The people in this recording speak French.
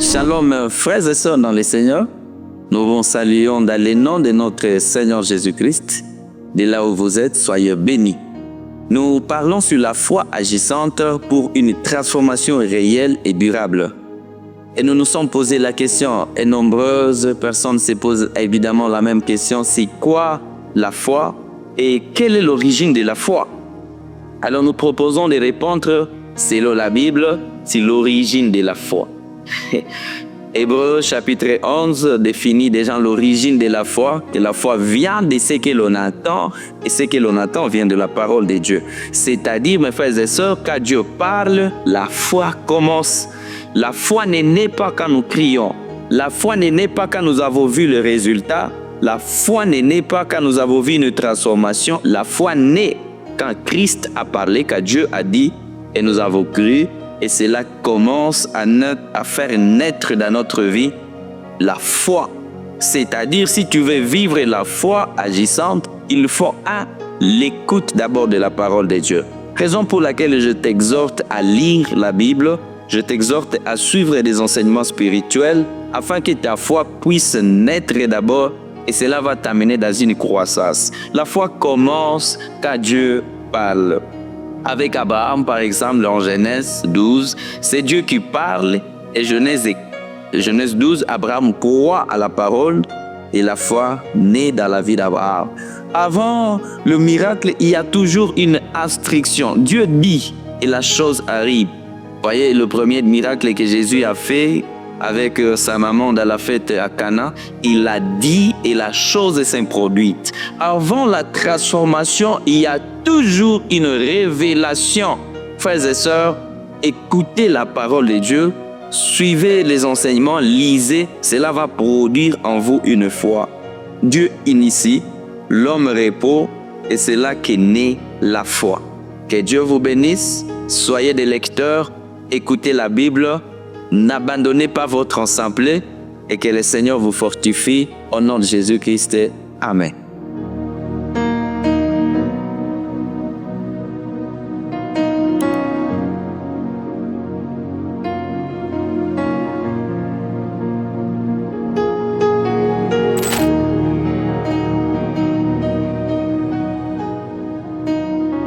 Shalom, frères et sœurs dans le Seigneur. Nous vous saluons dans le nom de notre Seigneur Jésus-Christ. De là où vous êtes, soyez bénis. Nous parlons sur la foi agissante pour une transformation réelle et durable. Et nous nous sommes posé la question, et nombreuses personnes se posent évidemment la même question, c'est quoi la foi et quelle est l'origine de la foi? Alors nous proposons de répondre selon la Bible, c'est l'origine de la foi. Hébreux chapitre 11 définit déjà l'origine de la foi, que la foi vient de ce que l'on attend, et ce que l'on attend vient de la parole de Dieu. C'est-à-dire, mes frères et sœurs, quand Dieu parle, la foi commence. La foi n'est née pas quand nous crions. La foi n'est née pas quand nous avons vu le résultat. La foi n'est née pas quand nous avons vu une transformation. La foi naît quand Christ a parlé, quand Dieu a dit, et nous avons cru. Et cela commence à faire naître dans notre vie la foi. C'est-à-dire, si tu veux vivre la foi agissante, il faut l'écoute d'abord de la parole de Dieu. Raison pour laquelle je t'exhorte à lire la Bible, je t'exhorte à suivre des enseignements spirituels afin que ta foi puisse naître d'abord et cela va t'amener dans une croissance. La foi commence quand Dieu parle. Avec Abraham, par exemple, en Genèse 12, c'est Dieu qui parle. Et Genèse 12, Abraham croit à la parole et la foi naît dans la vie d'Abraham. Avant le miracle, il y a toujours une instruction. Dieu dit et la chose arrive. Voyez le premier miracle que Jésus a fait avec sa maman dans la fête à Cana, il a dit et la chose s'est produite. Avant la transformation, il y a toujours une révélation. Frères et sœurs, écoutez la parole de Dieu, suivez les enseignements, lisez, cela va produire en vous une foi. Dieu initie, l'homme repose et c'est là qu'est née la foi. Que Dieu vous bénisse, soyez des lecteurs, écoutez la Bible, n'abandonnez pas votre ensemble et que le Seigneur vous fortifie au nom de Jésus-Christ. Amen.